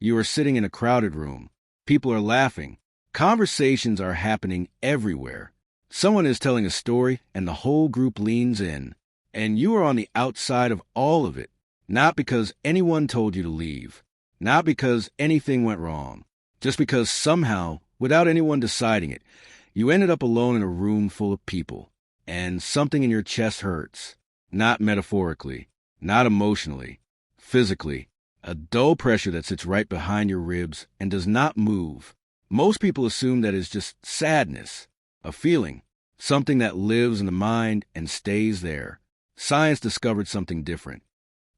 You are sitting in a crowded room. People are laughing. Conversations are happening everywhere. Someone is telling a story, and the whole group leans in. And you are on the outside of all of it, not because anyone told you to leave, not because anything went wrong, just because somehow, without anyone deciding it, you ended up alone in a room full of people, and something in your chest hurts, not metaphorically, not emotionally, physically, a dull pressure that sits right behind your ribs and does not move. Most people assume that it's just sadness, a feeling, something that lives in the mind and stays there. Science discovered something different.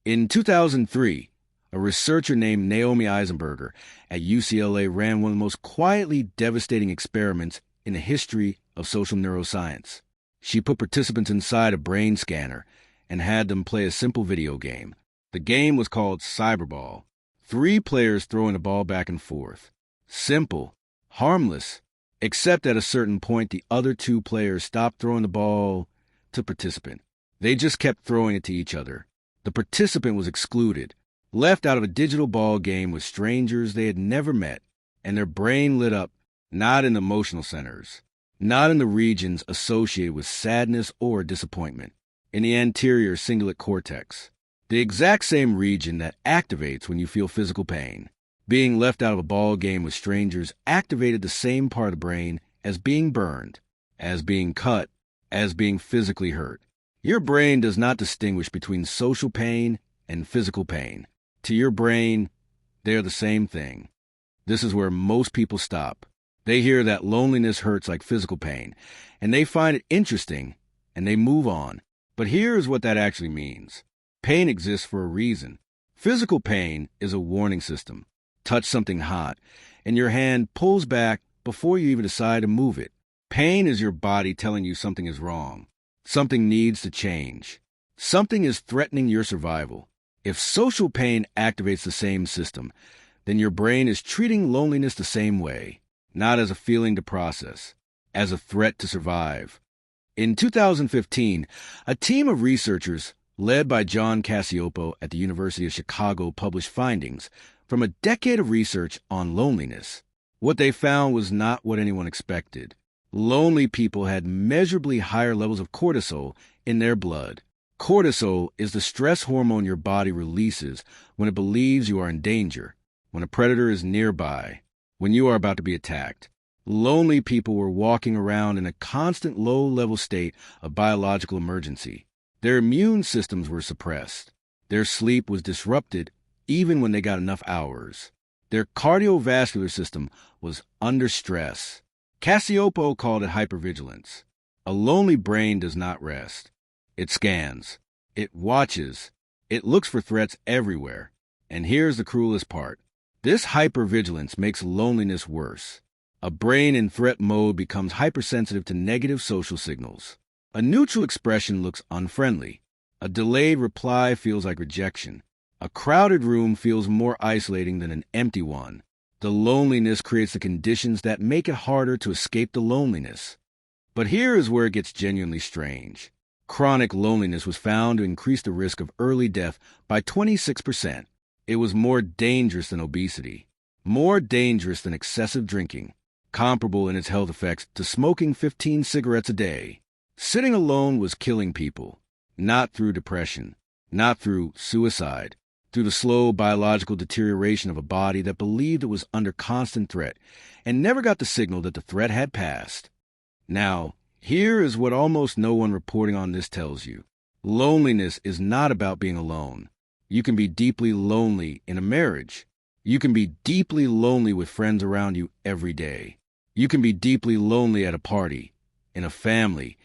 In 2003, a researcher named Naomi Eisenberger at UCLA ran one of the most quietly devastating experiments in the history of social neuroscience. She put participants inside a brain scanner and had them play a simple video game. The game was called Cyberball. 3 players throwing the ball back and forth. Simple, harmless, except at a certain point the other 2 players stopped throwing the ball to participant. They just kept throwing it to each other. The participant was excluded, left out of a digital ball game with strangers they had never met, and their brain lit up not in the emotional centers, not in the regions associated with sadness or disappointment, in the anterior cingulate cortex, the exact same region that activates when you feel physical pain. Being left out of a ball game with strangers activated the same part of the brain as being burned, as being cut, as being physically hurt. Your brain does not distinguish between social pain and physical pain. To your brain, they are the same thing. This is where most people stop. They hear that loneliness hurts like physical pain, and they find it interesting, and they move on. But here is what that actually means. Pain exists for a reason. Physical pain is a warning system. Touch something hot, and your hand pulls back before you even decide to move it. Pain is your body telling you something is wrong. Something needs to change. Something is threatening your survival. If social pain activates the same system, then your brain is treating loneliness the same way, not as a feeling to process, as a threat to survive. In 2015, a team of researchers led by John Cacioppo at the University of Chicago published findings from a decade of research on loneliness. What they found was not what anyone expected. Lonely people had measurably higher levels of cortisol in their blood. Cortisol is the stress hormone your body releases when it believes you are in danger, when a predator is nearby, when you are about to be attacked. Lonely people were walking around in a constant low-level state of biological emergency. Their immune systems were suppressed. Their sleep was disrupted even when they got enough hours. Their cardiovascular system was under stress. Cacioppo called it hypervigilance. A lonely brain does not rest. It scans. It watches. It looks for threats everywhere. And here's the cruelest part. This hypervigilance makes loneliness worse. A brain in threat mode becomes hypersensitive to negative social signals. A neutral expression looks unfriendly. A delayed reply feels like rejection. A crowded room feels more isolating than an empty one. The loneliness creates the conditions that make it harder to escape the loneliness. But here is where it gets genuinely strange. Chronic loneliness was found to increase the risk of early death by 26%. It was more dangerous than obesity, more dangerous than excessive drinking, comparable in its health effects to smoking 15 cigarettes a day. Sitting alone was killing people, not through depression, not through suicide, through the slow biological deterioration of a body that believed it was under constant threat and never got the signal that the threat had passed. Now, here is what almost no one reporting on this tells you. Loneliness is not about being alone. You can be deeply lonely in a marriage. You can be deeply lonely with friends around you every day. You can be deeply lonely at a party, in a family,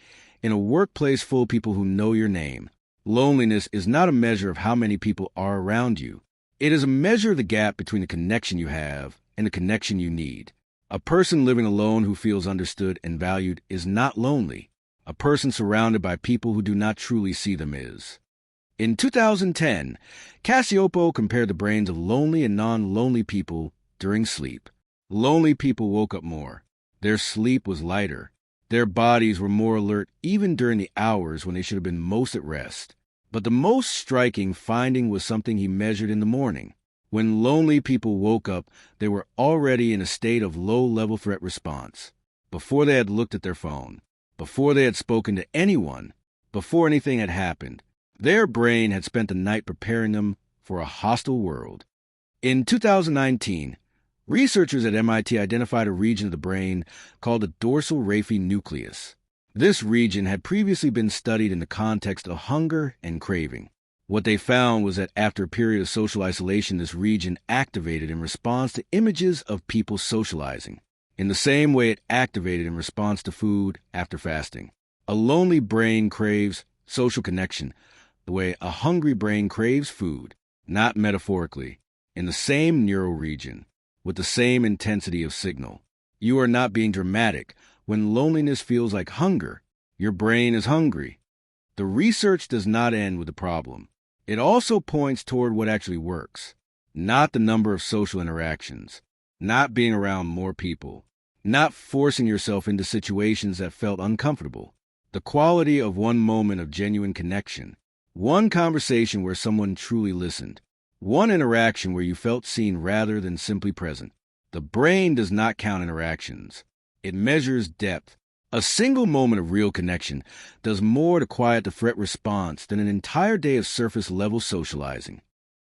in a workplace full of people who know your name. Loneliness is not a measure of how many people are around you. It is a measure of the gap between the connection you have and the connection you need. A person living alone who feels understood and valued is not lonely. A person surrounded by people who do not truly see them is. In 2010, Cacioppo compared the brains of lonely and non-lonely people during sleep. Lonely people woke up more. Their sleep was lighter. Their bodies were more alert even during the hours when they should have been most at rest. But the most striking finding was something he measured in the morning. When lonely people woke up, they were already in a state of low-level threat response. Before they had looked at their phone, before they had spoken to anyone, before anything had happened, their brain had spent the night preparing them for a hostile world. In 2019, researchers at MIT identified a region of the brain called the dorsal raphe nucleus. This region had previously been studied in the context of hunger and craving. What they found was that after a period of social isolation, this region activated in response to images of people socializing, in the same way it activated in response to food after fasting. A lonely brain craves social connection the way a hungry brain craves food, not metaphorically, in the same neural region, with the same intensity of signal. You are not being dramatic. When loneliness feels like hunger, your brain is hungry. The research does not end with the problem. It also points toward what actually works, not the number of social interactions, not being around more people, not forcing yourself into situations that felt uncomfortable. The quality of one moment of genuine connection, one conversation where someone truly listened, one interaction where you felt seen rather than simply present. The brain does not count interactions. It measures depth. A single moment of real connection does more to quiet the threat response than an entire day of surface-level socializing.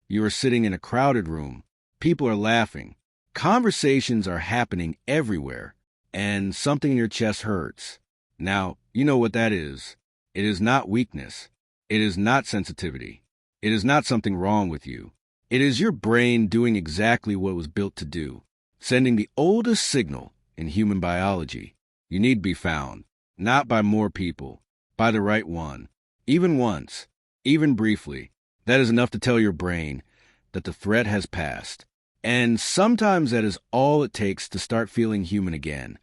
You are sitting in a crowded room. People are laughing. Conversations are happening everywhere, and something in your chest hurts. Now, you know what that is. It is not weakness. It is not sensitivity. It is not something wrong with you. It is your brain doing exactly what it was built to do, sending the oldest signal in human biology. You need to be found, not by more people, by the right one. Even once, even briefly, that is enough to tell your brain that the threat has passed. And sometimes that is all it takes to start feeling human again.